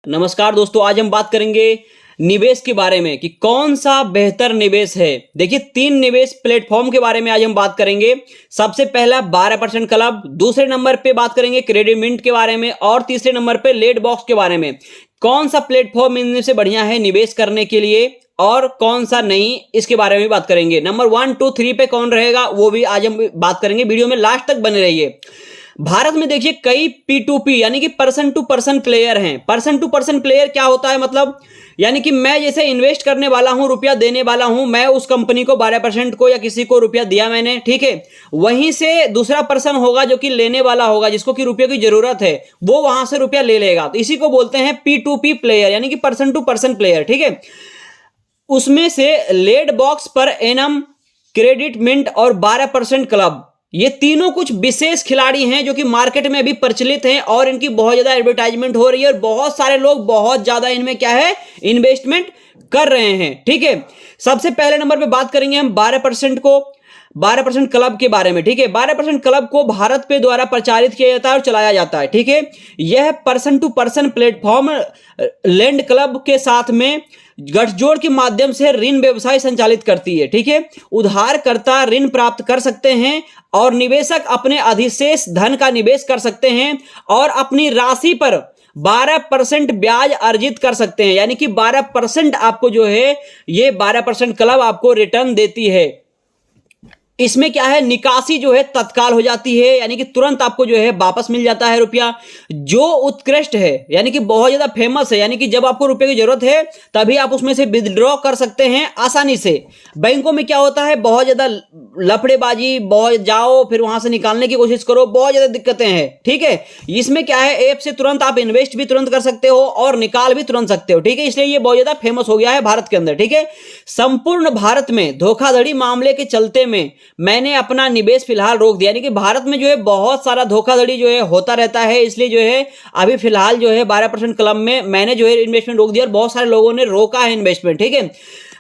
नमस्कार दोस्तों, आज हम बात करेंगे निवेश के बारे में कि कौन सा बेहतर निवेश है। देखिए, 3 निवेश प्लेटफॉर्म के बारे में आज हम बात करेंगे। सबसे पहला 12% क्लब, दूसरे नंबर पे बात करेंगे क्रेडिट मिंट के बारे में और तीसरे नंबर पे लेट बॉक्स के बारे में। कौन सा प्लेटफॉर्म इनमें से बढ़िया है निवेश करने के लिए और कौन सा नहीं, इसके बारे में बात करेंगे। नंबर 1, 2, 3 पे कौन रहेगा वो भी आज हम बात करेंगे। वीडियो में लास्ट तक बने रहिए। भारत में देखिए कई P2P यानी कि पर्सन टू पर्सन प्लेयर हैं। पर्सन टू पर्सन प्लेयर क्या होता है, मतलब यानी कि मैं जैसे इन्वेस्ट करने वाला हूं, रुपया देने वाला हूं, मैं उस कंपनी को 12% को या किसी को रुपया दिया मैंने, ठीक है। वहीं से दूसरा पर्सन होगा जो कि लेने वाला होगा, जिसको कि रुपये की जरूरत है, वो वहां से रुपया ले लेगा। तो इसी को बोलते हैं P2P प्लेयर यानी कि पर्सन टू पर्सन प्लेयर, ठीक है। उसमें से लेड बॉक्स पर एनम, क्रेडिट मिंट और 12% क्लब, ये तीनों कुछ विशेष खिलाड़ी हैं जो कि मार्केट में अभी प्रचलित हैं और इनकी बहुत ज्यादा एडवर्टाइजमेंट हो रही है और बहुत सारे लोग बहुत ज्यादा इनमें क्या है इन्वेस्टमेंट कर रहे हैं, ठीक है। सबसे पहले नंबर पे बात करेंगे हम 12% क्लब के बारे में, ठीक है। 12% क्लब को भारत पे द्वारा प्रचारित किया जाता है और चलाया जाता है, ठीक है। यह person to person platform LenDenClub के साथ में गठजोड़ के माध्यम से ऋण व्यवसाय संचालित करती है, ठीक है। उधारकर्ता ऋण प्राप्त कर सकते हैं और निवेशक अपने अधिशेष धन का निवेश कर सकते हैं और अपनी राशि पर 12% ब्याज अर्जित कर सकते हैं। यानी कि 12% आपको जो है ये 12% क्लब आपको रिटर्न देती है। इसमें क्या है, निकासी जो है तत्काल हो जाती है, यानी कि तुरंत आपको जो है वापस मिल जाता है रुपया। जो उत्कृष्ट है यानी कि बहुत ज्यादा फेमस है, यानी कि जब आपको रुपए की जरूरत है तभी आप उसमें से विथड्रॉ कर सकते हैं आसानी से। बैंकों में क्या होता है, बहुत ज्यादा लफड़ेबाजी, बहुत जाओ फिर वहां से निकालने की कोशिश करो, बहुत ज्यादा दिक्कतें हैं, ठीक है। इसमें क्या है, ऐप से तुरंत आप इन्वेस्ट भी तुरंत कर सकते हो और निकाल भी तुरंत सकते हो, ठीक है। इसलिए ये बहुत ज्यादा फेमस हो गया है भारत के अंदर, ठीक है। संपूर्ण भारत में धोखाधड़ी मामले के चलते में मैंने अपना निवेश फिलहाल रोक दिया। यानी कि भारत में जो है बहुत सारा धोखाधड़ी जो है होता रहता है, इसलिए जो है अभी फिलहाल जो है 12% क्लब में मैंने जो है इन्वेस्टमेंट रोक दिया और बहुत सारे लोगों ने रोका है इन्वेस्टमेंट, ठीक है।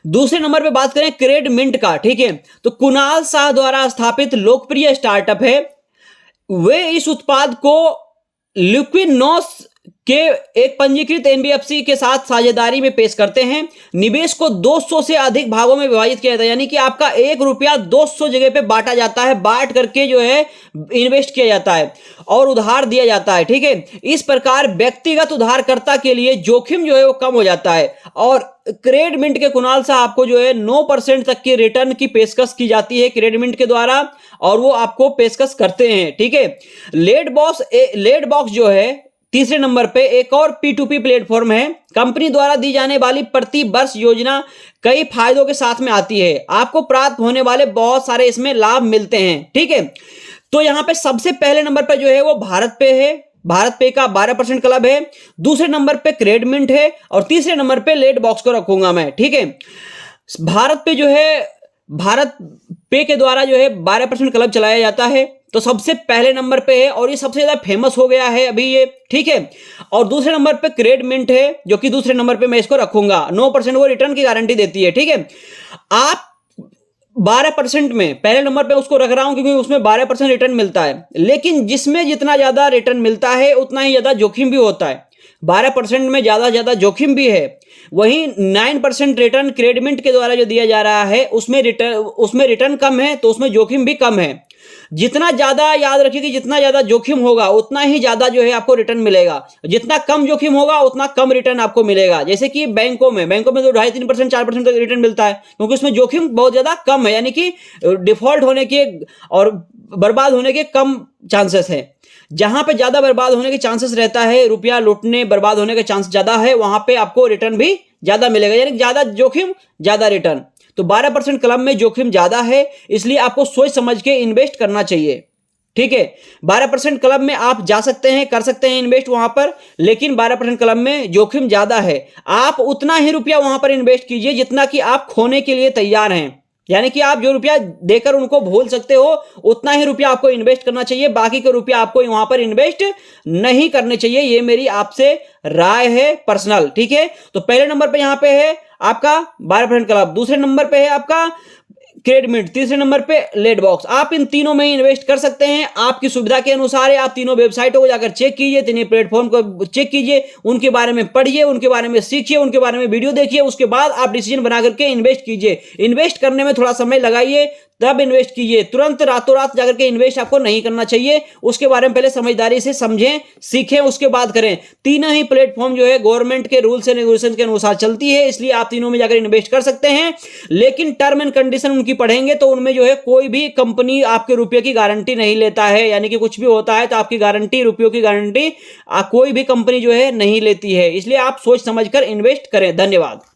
दूसरे नंबर पे बात करें क्रेडिट मिंट का, ठीक है। तो कुणाल शाह द्वारा स्थापित लोकप्रिय स्टार्टअप है। वे इस उत्पाद को लिक्विनोस के एक पंजीकृत एनबीएफसी के साथ साझेदारी में पेश करते हैं। निवेश को 200 से अधिक भागों में विभाजित किया जाता है, यानी कि आपका 1 रुपया 200 जगह पे बांटा जाता है, बांट करके जो है इन्वेस्ट किया जाता है और उधार दिया जाता है, ठीक है। इस प्रकार व्यक्तिगत उधारकर्ता के लिए जोखिम जो है वो कम हो जाता है और क्रेडिट मिंट के कुणाल साहब आपको जो है 9% तक की रिटर्न की पेशकश की जाती है क्रेडिट मिंट के द्वारा और वो आपको पेशकश करते हैं, ठीक है। लेट बॉक्स जो है तीसरे नंबर पे एक और P2P प्लेटफॉर्म है। कंपनी द्वारा दी जाने वाली प्रति वर्ष योजना कई फायदों के साथ में आती है। आपको प्राप्त होने वाले बहुत सारे इसमें लाभ मिलते हैं, ठीक है। तो यहां पे सबसे पहले नंबर पे जो है वो भारत पे है, भारत पे का 12% क्लब है। दूसरे नंबर पे क्रेडिट मिंट है और तीसरे नंबर पे लेट बॉक्स को रखूंगा मैं, ठीक है। भारत पे जो है भारत पे के द्वारा जो है 12% क्लब चलाया जाता है, तो सबसे पहले नंबर पे है और ये सबसे ज्यादा फेमस हो गया है अभी ये, ठीक है। और दूसरे नंबर पे क्रेडिट मिंट है जो कि दूसरे नंबर पे मैं इसको रखूंगा। 9% वो रिटर्न की गारंटी देती है, ठीक है। आप 12% में पहले नंबर पे उसको रख रहा हूं क्योंकि उसमें 12% रिटर्न मिलता है, लेकिन जिसमें जितना ज्यादा रिटर्न मिलता है उतना ही ज्यादा जोखिम भी होता है। 12% में ज्यादा जोखिम भी है। वहीं 9% रिटर्न क्रेडिट मिंट के द्वारा जो दिया जा रहा है उसमें रिटर्न कम है, तो उसमें जोखिम भी कम है। जितना ज्यादा, याद रखिए कि जितना ज्यादा जोखिम होगा उतना ही ज्यादा जो है आपको रिटर्न मिलेगा, जितना कम जोखिम होगा उतना कम रिटर्न आपको मिलेगा। जैसे कि बैंकों में तो 2.5-3%, 4% तक रिटर्न मिलता है क्योंकि उसमें जोखिम बहुत ज्यादा कम है, यानी कि डिफॉल्ट होने के और बर्बाद होने के कम चांसेस हैं। जहां पे ज्यादा बर्बाद होने के चांसेस रहता है, रुपया लूटने बर्बाद होने के चांस ज्यादा है, वहां पे आपको रिटर्न भी ज्यादा मिलेगा, यानी ज्यादा जोखिम ज्यादा रिटर्न। तो 12% क्लब में जोखिम ज्यादा है, इसलिए आपको सोच समझ के इन्वेस्ट करना चाहिए, ठीक है। 12% क्लब में आप जा सकते हैं, कर सकते हैं इन्वेस्ट वहां पर, लेकिन 12% क्लब में जोखिम ज्यादा है। आप उतना ही रुपया वहां पर इन्वेस्ट कीजिए जितना कि आप खोने के लिए तैयार हैं, यानी कि आप जो रुपया देकर उनको भूल सकते हो उतना ही रुपया आपको इन्वेस्ट करना चाहिए, बाकी के रुपया आपको वहां पर इन्वेस्ट नहीं करने चाहिए। ये मेरी आपसे राय है पर्सनल, ठीक है। तो पहले नंबर पे यहां पे है आपका 12% क्लब, दूसरे नंबर पे है आपका क्रेडमिट, तीसरे नंबर पे लेडबॉक्स। आप इन तीनों में इन्वेस्ट कर सकते हैं, आपकी सुविधा के अनुसार है। आप तीनों वेबसाइटों को जाकर चेक कीजिए, तीनों प्लेटफॉर्म को चेक कीजिए, उनके बारे में पढ़िए, उनके बारे में सीखिए, उनके बारे में वीडियो देखिए, उसके बाद आप डिसीजन बना करके इन्वेस्ट कीजिए। इन्वेस्ट करने में थोड़ा समय लगाइए, तब इन्वेस्ट कीजिए। तुरंत रातों रात जाकर के इन्वेस्ट आपको नहीं करना चाहिए, उसके बारे में पहले समझदारी से समझें, सीखें, उसके बाद करें। तीनों ही प्लेटफॉर्म जो है गवर्नमेंट के रूल्स एंड रेगुलेशन के अनुसार चलती है, इसलिए आप तीनों में जाकर इन्वेस्ट कर सकते हैं। लेकिन टर्म एंड कंडीशन उनकी पढ़ेंगे तो उनमें जो है कोई भी कंपनी आपके रुपये की गारंटी नहीं लेता है, यानी कि कुछ भी होता है तो आपकी गारंटी, रुपयों की गारंटी कोई भी कंपनी जो है नहीं लेती है। इसलिए आप सोच समझकर इन्वेस्ट करें। धन्यवाद।